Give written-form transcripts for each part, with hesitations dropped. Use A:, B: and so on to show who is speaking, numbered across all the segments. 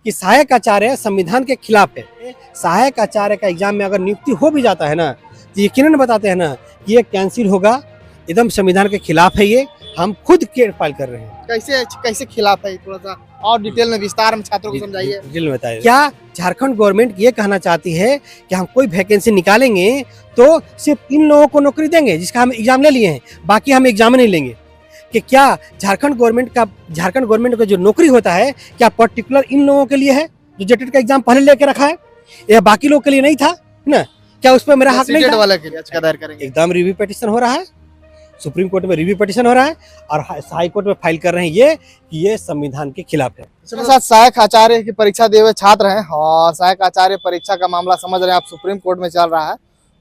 A: कि सहायक आचार्य संविधान के खिलाफ है। सहायक आचार्य का एग्जाम में अगर नियुक्ति हो भी जाता है ना, तो यकीनन बताते हैं ना कि ये कैंसिल होगा, एकदम संविधान के खिलाफ है। ये हम खुद के फाइल कर रहे हैं।
B: कैसे कैसे खिलाफ है, थोड़ा सा और डिटेल में विस्तार में छात्रों को समझाइए।
A: डिटेल में बताइए। क्या झारखंड गवर्नमेंट ये कहना चाहती है कि हम कोई वैकेंसी निकालेंगे तो सिर्फ इन लोगों को नौकरी देंगे जिसका हम एग्जाम ले लिए हैं, बाकी हम एग्जाम नहीं लेंगे? कि क्या झारखंड गवर्नमेंट का जो नौकरी होता है क्या पर्टिकुलर इन लोगों के लिए है जो जेटेट का एग्जाम पहले लेके रखा है, या बाकी लोग के लिए नहीं था ना? क्या उस पर मेरा हक नहीं था?
B: वाला के लिए याचिका दायर करेंगे।
A: एकदम रिव्यू पिटीशन हो रहा है, सुप्रीम कोर्ट में रिव्यू पिटीशन हो रहा है और हाई कोर्ट में फाइल कर रहे हैं ये कि ये संविधान के खिलाफ है।
B: इसके साथ सहायक आचार्य की परीक्षा दे हुए छात्र हैं और सहायक आचार्य परीक्षा का मामला समझ रहे हैं आप, सुप्रीम कोर्ट में चल रहा है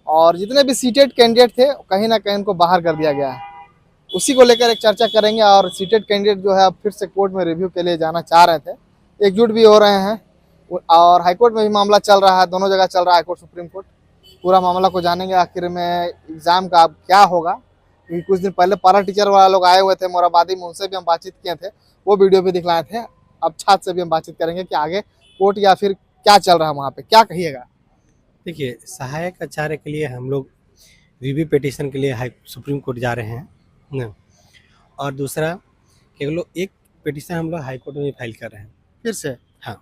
B: और जितने भी सीटेट कैंडिडेट थे कहीं ना कहीं उनको बाहर कर दिया गया है। उसी को लेकर एक चर्चा करेंगे और सीटेट कैंडिडेट जो है अब फिर से कोर्ट में रिव्यू के लिए जाना चाह रहे थे, एकजुट भी हो रहे हैं और हाईकोर्ट में भी मामला चल रहा है, दोनों जगह चल रहा है, हाईकोर्ट सुप्रीम कोर्ट। पूरा मामला को जानेंगे आखिर में एग्जाम का अब क्या होगा, क्योंकि कुछ दिन पहले पारा टीचर वाला लोग आए हुए थे मोराबादी में, उनसे भी हम बातचीत किए थे, वो वीडियो भी दिखलाए थे। अब छात्र से भी हम बातचीत करेंगे कि आगे कोर्ट या फिर क्या चल रहा है वहाँ पे, क्या कहिएगा?
A: देखिए, सहायक आचार्य के लिए हम लोग रिव्यू पिटीशन के लिए सुप्रीम कोर्ट जा रहे हैं ना, और दूसरा केवल एक पिटीशन हम लोग हाई कोर्ट में फाइल कर रहे हैं
B: फिर से।
A: हाँ,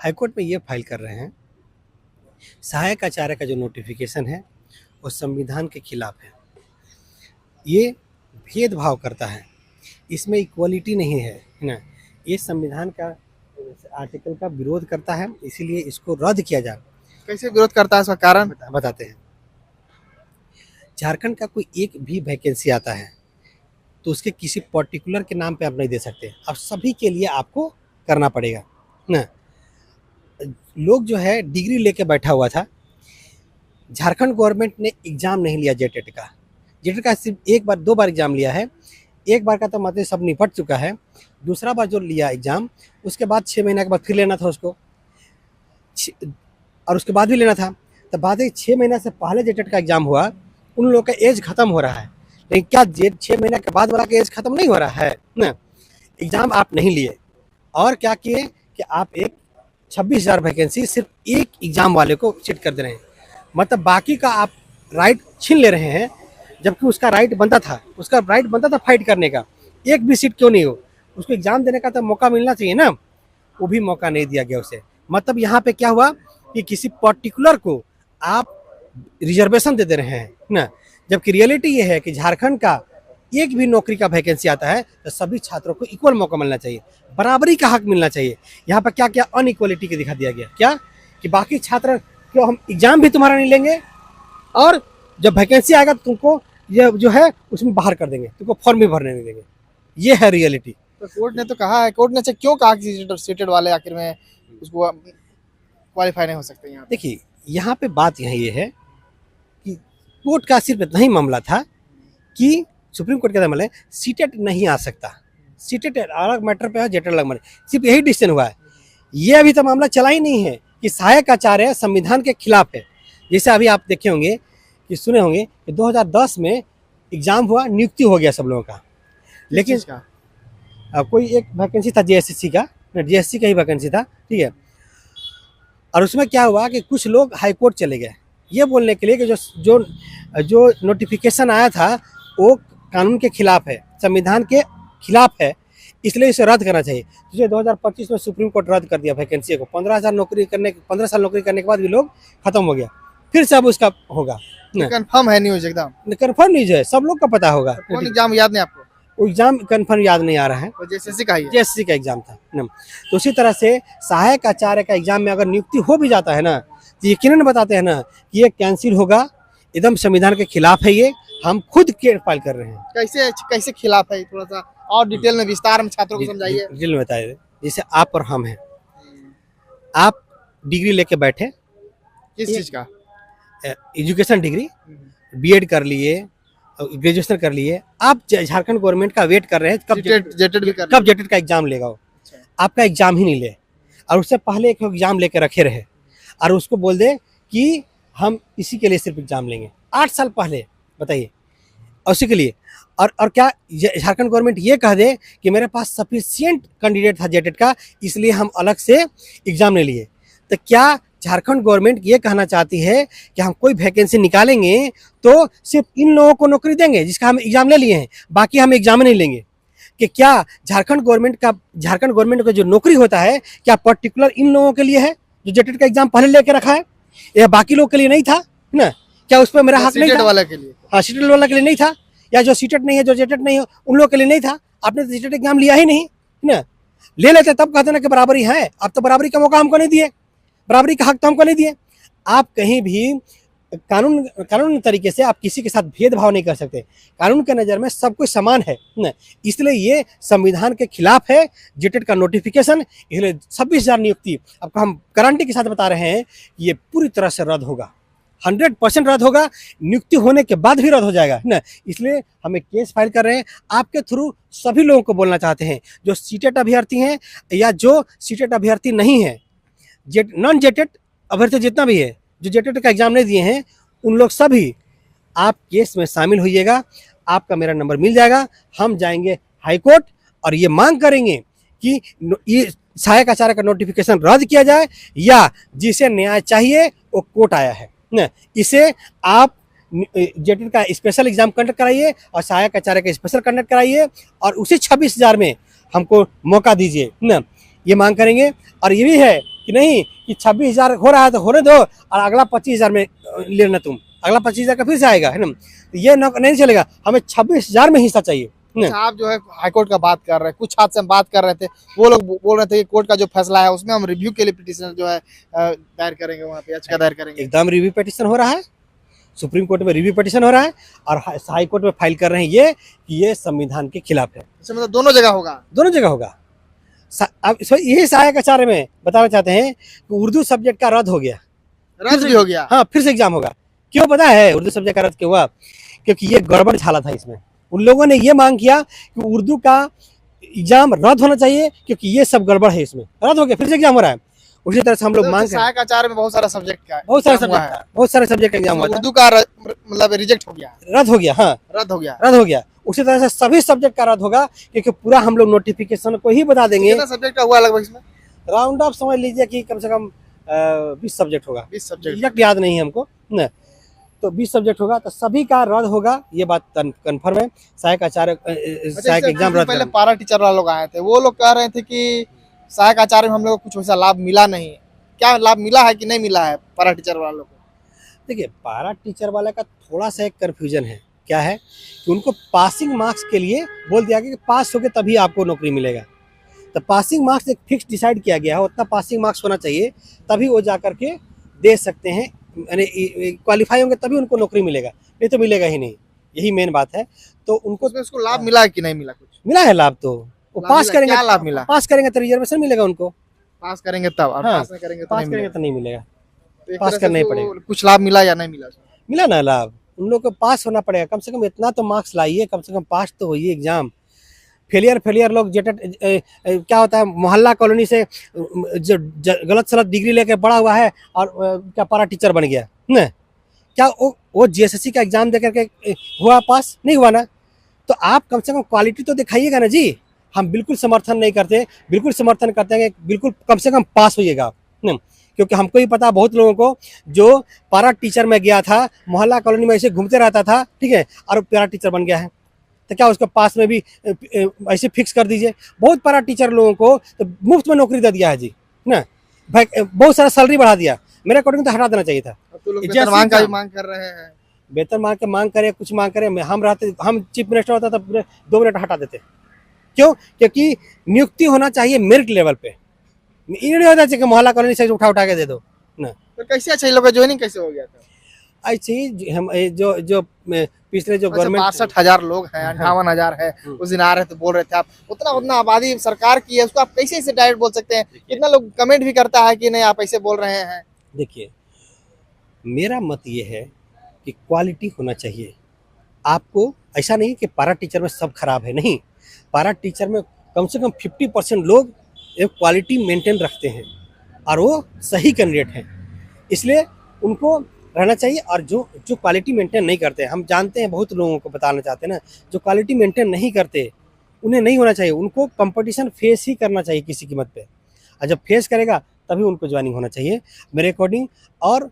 A: हाई कोर्ट में ये फाइल कर रहे हैं, सहायक आचार्य का जो नोटिफिकेशन है वो संविधान के खिलाफ है। ये भेदभाव करता है, इसमें इक्वलिटी नहीं है ना, ये संविधान का आर्टिकल का विरोध करता है, इसीलिए इसको रद्द किया जाए।
B: कैसे विरोध करता है, इसका कारण
A: बताते हैं। झारखंड का कोई एक भी वैकेंसी आता है तो उसके किसी पर्टिकुलर के नाम पे आप नहीं दे सकते, अब सभी के लिए आपको करना पड़ेगा ना। लोग जो है डिग्री लेके बैठा हुआ था, झारखंड गवर्नमेंट ने एग्जाम नहीं लिया जेटेट का सिर्फ एक बार 2 बार एग्जाम लिया है। एक बार का तो मतलब सब निपट चुका है, दूसरा बार जो लिया एग्जाम उसके बाद 6 महीने के बाद फिर लेना था उसको, और उसके बाद भी लेना था। तो बाद 6 महीने से पहले जेटेट का एग्जाम हुआ, उन लोगों का एज खत्म हो रहा है, लेकिन क्या 6 महीने के बाद वाला का एज खत्म नहीं हो रहा है ना? एग्जाम आप नहीं लिए और क्या किए कि आप एक 26,000 वैकेंसी सिर्फ एक एग्जाम वाले को सीट कर दे रहे हैं, मतलब बाकी का आप राइट छीन ले रहे हैं, जबकि उसका राइट बनता था फाइट करने का। एक भी सीट क्यों नहीं हो, उसको एग्जाम देने का तो मौका मिलना चाहिए ना, वो भी मौका नहीं दिया गया उसे। मतलब यहाँ पे क्या हुआ कि किसी पर्टिकुलर को आप रिजर्वेशन दे रहे हैं ना, जबकि रियलिटी ये है कि झारखंड का एक भी नौकरी का वैकेंसी आता है तो सभी छात्रों को इक्वल मौका मिलना चाहिए, बराबरी का हक मिलना चाहिए। यहाँ पर क्या क्या अनइक्वलिटी के दिखा दिया गया, क्या कि बाकी छात्र क्यों, हम एग्जाम भी तुम्हारा नहीं लेंगे और जब वैकेंसी आएगा तो तुमको ये जो है उसमें बाहर कर देंगे, तुमको फॉर्म भी भरने नहीं देंगे। ये है रियलिटी।
B: तो कोर्ट ने तो कहा है, कोर्ट ने से क्यों कहा कि सीटेड वाले आखिर में उसको क्वालिफाई नहीं हो सकते? यहाँ
A: देखिए, यहाँ पे बात ये है कि कोर्ट का सिर्फ इतना ही मामला था कि सुप्रीम कोर्ट का मामला है सीटेट नहीं आ सकता, सीटेट अलग मैटर पे है, जेटेट अलग मैटर, सिर्फ यही डिसीजन हुआ है। ये अभी तक मामला चला ही नहीं है कि सहायक आचार्य संविधान के खिलाफ है। जैसे अभी आप देखे होंगे कि सुने होंगे कि 2010 में एग्जाम हुआ, नियुक्ति हो गया सब लोगों का, लेकिन कोई एक वैकेंसी था जेएसएससी का, जेएसएससी का ही वैकेंसी था, ठीक है। और उसमें क्या हुआ कि कुछ लोग हाई कोर्ट चले गए ये बोलने के लिए कि जो नोटिफिकेशन आया था वो कानून के खिलाफ है, संविधान के खिलाफ है, इसलिए इसे रद्द करना चाहिए। तो 2025 में सुप्रीम कोर्ट रद्द कर दिया वैकेंसी को। 15 साल नौकरी करने के बाद भी लोग खत्म हो गया, फिर से अब उसका होगा।
B: कंफर्म है न्यूज, एकदम
A: कंफर्म न्यूज है, सब लोग का पता होगा।
B: कौन एग्जाम याद नहीं आपको?
A: वो एग्जाम कंफर्म याद नहीं आ रहा है,
B: जेएसएससी का ही है।
A: जेएसएससी का एग्जाम था ना। तो उसी तरह से सहायक आचार्य का एग्जाम में अगर नियुक्ति हो भी जाता है ना, तो यकीनन बताते हैं ना कि ये कैंसिल होगा, एकदम संविधान के खिलाफ है। ये हम खुद के फाइल कर रहे हैं।
B: कैसे कैसे खिलाफ है, थोड़ा सा और डिटेल में विस्तार में छात्रों को समझाइए।
A: डिटेल में बताइए। जैसे आप और हम हैं, आप डिग्री लेके बैठे,
B: किस चीज का?
A: एजुकेशन डिग्री, बीएड कर लिए, ग्रेजुएशन कर लिए, आप झारखंड गवर्नमेंट का वेट कर रहे हैं कब जेटेट का एग्जाम लेगा वो। आपका एग्जाम ही नहीं ले, और उससे पहले एक एग्जाम लेके रखे रहे और उसको बोल दे कि हम इसी के लिए सिर्फ एग्जाम लेंगे 8 साल पहले, बताइए, उसी के लिए। और क्या झारखंड गवर्नमेंट ये कह दे कि मेरे पास सफिशिएंट कैंडिडेट था जेटेट का, इसलिए हम अलग से एग्जाम ले लिए। तो क्या झारखंड गवर्नमेंट ये कहना चाहती है कि हम कोई वैकेंसी निकालेंगे तो सिर्फ इन लोगों को नौकरी देंगे जिसका हम एग्जाम ले लिए हैं, बाकी हम एग्जाम नहीं लेंगे? कि क्या झारखंड गवर्नमेंट का जो नौकरी होता है क्या पर्टिकुलर इन लोगों के लिए है जो जेटेट का एग्जाम पहले लेके रखा है, या बाकी लोग के लिए नहीं था ना? क्या उस पर मेरा हक नहीं था?
B: वाला के लिए,
A: हाँ, सीटेट वाला के लिए नहीं था, या जो सीटेट नहीं है, जो जेटेट नहीं है, उन लोगों के लिए नहीं था? आपने तो सीटेट एग्जाम लिया ही नहीं ना। ले लेते तब कहते ना कि बराबरी है। अब तो बराबरी का मौका हमको नहीं दिए, बराबरी का हक तो हमको नहीं दिए। आप कहीं भी कानून तरीके से आप किसी के साथ भेदभाव नहीं कर सकते। कानून के नज़र में सब कोई समान है ना, इसलिए ये संविधान के खिलाफ है जेटेट का नोटिफिकेशन। इसलिए 26,000 नियुक्ति आपको हम गारंटी के साथ बता रहे हैं, ये पूरी तरह से रद्द होगा, 100% रद्द होगा। नियुक्ति होने के बाद भी रद्द हो जाएगा ना। इसलिए हमें केस फाइल कर रहे हैं। आपके थ्रू सभी लोगों को बोलना चाहते हैं, जो सीटेट अभ्यर्थी हैं या जो सीटेट अभ्यर्थी नहीं है, नॉन जेटेट अभ्यर्थी जितना भी है, जो जेटेट का एग्जाम नहीं दिए हैं, उन लोग सभी आप केस में शामिल होइएगा। आपका मेरा नंबर मिल जाएगा, हम जाएंगे हाई कोर्ट और ये मांग करेंगे कि ये सहायक आचार्य का नोटिफिकेशन रद्द किया जाए, या जिसे न्याय चाहिए वो कोर्ट आया है ना, इसे आप जेटेट का स्पेशल एग्जाम कंडक्ट कराइए और सहायक आचार्य का स्पेशल कंडक्ट कराइए और उसी 26,000 में हमको मौका दीजिए ना, ये मांग करेंगे। और ये भी है कि नहीं कि 26,000 हो रहा है तो होने दो और अगला 25,000 में लेना, तुम अगला 25,000 का फिर से आएगा है ना, ये नहीं चलेगा। हमें 26,000 में हिस्सा चाहिए।
B: आप जो है हाईकोर्ट का बात कर रहे हैं, कुछ हाथ से हम बात कर रहे थे, वो लोग बोल रहे थे कि कोर्ट का जो फैसला है उसमें हम रिव्यू के लिए पिटीशन जो है दायर करेंगे, वहाँ पे याचिका दायर करेंगे।
A: एकदम रिव्यू पिटीशन हो रहा है, सुप्रीम कोर्ट में रिव्यू पिटीशन हो रहा है और हाई कोर्ट में फाइल कर रहे हैं ये कि ये संविधान के खिलाफ है।
B: मतलब दोनों जगह होगा,
A: दोनों जगह होगा। अब यही सहायक आचार्य में बताना चाहते हैं कि उर्दू सब्जेक्ट का रद्द हो गया,
B: रद्द भी हो गया।
A: हाँ, फिर से एग्जाम होगा। क्यों पता है उर्दू सब्जेक्ट का रद्द क्यों हुआ? क्योंकि ये गड़बड़ झाला था इसमें। उन लोगों ने ये मांग किया कि उर्दू का एग्जाम रद्द होना चाहिए क्योंकि ये सब गड़बड़ है, इसमें रद्द हो गया, फिर से एग्जाम हो रहा है। उसी तरह से हम लोग मांग
B: सहायक आचार्य में बहुत सारा सब्जेक्ट का
A: बहुत सारे सब्जेक्ट का एग्जाम हुआ था,
B: उर्दू का मतलब रिजेक्ट हो गया,
A: रद्द हो गया। हाँ,
B: रद्द हो गया।
A: उसी तरह से सभी सब्जेक्ट का रद्द होगा क्योंकि पूरा हम लोग नोटिफिकेशन को ही बता देंगे।
B: कितना सब्जेक्ट का हुआ लगभग इसमें?
A: राउंड ऑफ समझ लीजिए कि कम से कम 20 सब्जेक्ट होगा,
B: 20 सब्जेक्ट
A: एग्जैक्ट याद नहीं है हमको ना, तो 20 सब्जेक्ट होगा, तो सभी का रद्द होगा, ये बात कन्फर्म है। सहायक आचार्य सहायक एग्जाम रद्द।
B: पहले पारा टीचर वाले लोग आए थे, वो लोग कह रहे थे कि सहायक आचार्य में हम लोग को कुछ वैसा लाभ मिला नहीं। क्या लाभ मिला है कि नहीं मिला है पारा टीचर वालों को?
A: देखिए, पारा टीचर वाला का थोड़ा सा एक कन्फ्यूजन है। क्या है कि उनको पासिंग मार्क्स के लिए बोल दिया गया कि पास होके तभी आपको नौकरी मिलेगा। तो पासिंग मार्क्स एक फिक्स डिसाइड किया गया है, उतना पासिंग मार्क्स होना चाहिए तभी वो जा करके दे सकते हैं, यानी क्वालिफाई होंगे तभी उनको नौकरी मिलेगा, नहीं तो मिलेगा ही नहीं। यही मेन बात है। तो
B: उसको लाभ मिला है कि नहीं मिला? कुछ
A: मिला है लाभ, तो वो पास करेंगे।
B: क्या लाभ मिला?
A: पास करेंगे तो रिजर्वेशन मिलेगा उनको,
B: पास करेंगे तब, और
A: हाँ,
B: पास नहीं करेंगे
A: तो नहीं मिलेगा।
B: तो
A: पास करना ही पड़ेगा।
B: कुछ लाभ मिला या नहीं मिला?
A: मिला ना लाभ, उन लोग को पास होना पड़ेगा, कम से कम इतना तो मार्क्स लाइए, कम से कम पास तो होइए एग्जाम। फेलियर लोग जेटेट क्या होता है, मोहल्ला कॉलोनी से जो गलत सलत डिग्री लेके पढ़ा हुआ है और क्या पारा टीचर बन गया ना, क्या वो जीएसएससी का एग्जाम दे करके हुआ पास? नहीं हुआ ना। तो आप कम से कम क्वालिटी तो दिखाइएगा ना जी। हम बिल्कुल समर्थन नहीं करते, बिल्कुल समर्थन करते हैं, बिल्कुल कम से कम पास होइएगा ना, क्योंकि हमको ही पता बहुत लोगों को जो पारा टीचर में गया था, मोहल्ला कॉलोनी में ऐसे घूमते रहता था, ठीक है, और पारा टीचर बन गया है, तो क्या उसको पास में भी ऐसे फिक्स कर दीजिए। बहुत पारा टीचर लोगों को तो मुफ्त में नौकरी दे दिया है जी ना, भाई बहुत सारा सैलरी बढ़ा दिया। मेरे अकॉर्डिंग तो हटा देना चाहिए था।
B: वेतन मांग कर रहे हैं,
A: वेतन मांग करे, कुछ मांग करे। हम चीफ मिनिस्टर होता तो पूरे 2 मिनट हटा देते। क्यों? क्योंकि नियुक्ति होना चाहिए मेरिट लेवल पे, ये नहीं होता कि मोहल्ला कॉलोनी से उठा के दे दो ना।
B: तो कैसे अच्छा लोग ज्वाइनिंग कैसे हो गया था?
A: ऐसे हम जो पिछले जो गवर्नमेंट
B: 62,000 लोग हैं, 58,000 है, उस दिन आ रहे थे, बोल रहे थे आप उतना आबादी सरकार की है, उसको आप कैसे ऐसे डायरेक्ट बोल सकते हैं? कितना लोग कमेंट भी करता है कि नहीं आप ऐसे बोल रहे हैं।
A: देखिए, मेरा मत ये है कि क्वालिटी होना चाहिए। आपको ऐसा नहीं कि पारा टीचर में सब खराब है, नहीं, पारा टीचर में कम से कम 50% लोग एक क्वालिटी मेंटेन रखते हैं और वो सही कैंडिडेट हैं, इसलिए उनको रहना चाहिए। और जो जो क्वालिटी मेंटेन नहीं करते, हम जानते हैं, बहुत लोगों को बताना चाहते हैं ना, जो क्वालिटी मेंटेन नहीं करते उन्हें नहीं होना चाहिए, उनको कंपटीशन फेस ही करना चाहिए किसी कीमत पे, और जब फेस करेगा तभी उनको ज्वाइनिंग होना चाहिए मेरे अकॉर्डिंग। और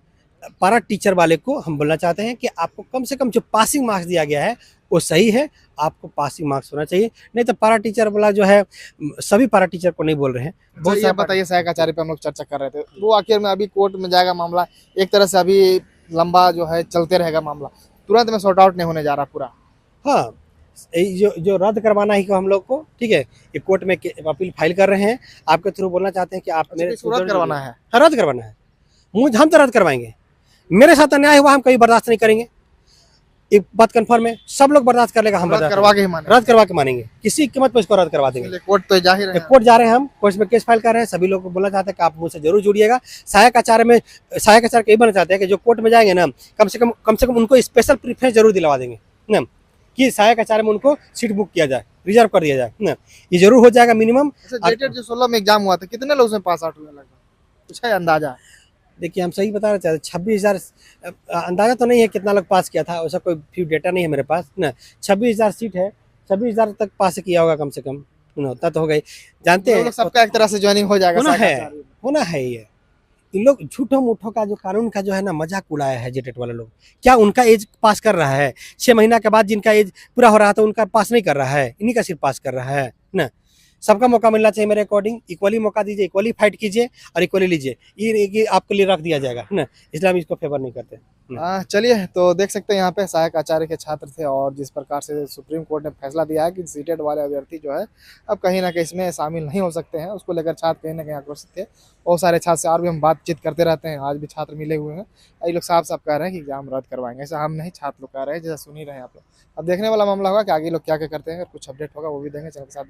A: पारा टीचर वाले को हम बोलना चाहते हैं कि आपको कम से कम जो पासिंग मार्क्स दिया गया है वो सही है, आपको पासिंग मार्क्स होना चाहिए। नहीं तो पारा टीचर वाला जो है, सभी पारा टीचर को नहीं बोल रहे हैं, बहुत
B: ये
A: सारे
B: बताइए, सहायक आचार्य पे हम लोग चर्चा कर रहे थे, वो आखिर में अभी कोर्ट में जाएगा मामला, एक तरह से अभी लंबा जो है चलते रहेगा मामला, तुरंत में सॉर्ट आउट नहीं होने जा रहा पूरा।
A: हाँ, जो जो रद्द करवाना ही को हम लोग को, ठीक है, ये कोर्ट में अपील फाइल कर रहे हैं, आपके थ्रू बोलना चाहते हैं कि आप मेरे
B: इसको रद्द करवाना है।
A: हाँ, रद्द करवाना है, मुझे हम तो रद्द करवाएंगे, मेरे साथ अन्याय हुआ हम कभी बर्दाश्त नहीं करेंगे, एक बात कंफर्म है, सब लोग बर्दाश्त कर लेगा, हम
B: रद्द
A: बर्दाश्त
B: करवा के ही माने,
A: रद्द करवा के मानेंगे, किसी कीमत पर इसको रद्द करवा देंगे।
B: कोर्ट तो जा ही रहे हैं।
A: कोर्ट जा रहे हैं, हम कोर्ट में केस फाइल कर रहे हैं, सभी लोग को बोलना चाहते हैं कि आप मुझसे जरूर जुड़िएगा। सहायक आचार्य यही बोलना चाहते हैं कि जो कोर्ट में जाएंगे ना, कम से कम उनको स्पेशल प्रीफरेंस जरूर दिलवा देंगे ना, कि सहायक आचार्य में उनको सीट बुक किया जाए, रिजर्व कर दिया जाए ना, ये जरूर हो जाएगा मिनिमम।
B: जेटेड जो 16 में एग्जाम हुआ था, कितने लोग उसमें पास आउट हुए लगभग, कुछ है अंदाजा?
A: देखिए, हम सही बता रहे थे, 26,000, अंदाजा तो नहीं है कितना लोग पास किया था, वैसा कोई फ्यू डेटा नहीं है मेरे पास ना। 26,000 सीट है, 26,000 तक पास किया होगा कम से कम, उतना तो हो गई, जानते हैं
B: सबका एक तरह से ज्वाइनिंग हो जाएगा,
A: होना है। ये इन लोग झूठों मूठों का जो कानून का जो है ना मजाक उड़ाया है जेटेट वाले लोग। क्या उनका एज पास कर रहा है? 6 महीना के बाद जिनका एज पूरा हो रहा था उनका पास नहीं कर रहा है, इन्हीं का सिर्फ पास कर रहा है ना। सबका मौका मिलना चाहिए मेरे अकॉर्डिंग, इक्वली मौका दीजिए, इक्वली फाइट कीजिए और इक्वली लीजिए, ये आपके लिए रख दिया जाएगा ना, इसलिए हम इसको फेवर नहीं करते।
B: चलिए, तो देख सकते हैं यहाँ पे सहायक आचार्य के छात्र थे, और जिस प्रकार से सुप्रीम कोर्ट ने फैसला दिया है कि सीटेड वाले अभ्यर्थी जो है अब कहीं ना कहीं इसमें शामिल नहीं हो सकते हैं, उसको लेकर छात्र कहीं ना कहीं आक्रोशित थे। बहुत सारे छात्र से और भी हम बातचीत करते रहते हैं, आज भी छात्र मिले हुए हैं, ये लोग साफ साफ कह रहे हैं कि एग्जाम रद्द करवाएंगे, ऐसा हम नहीं, छात्र लोग कह रहे हैं, जैसा सुन ही रहे हैं आप लोग। अब देखने वाला मामला होगा कि आगे लोग क्या क्या करते हैं, अगर कुछ अपडेट होगा वो भी देंगे चैनल के साथ।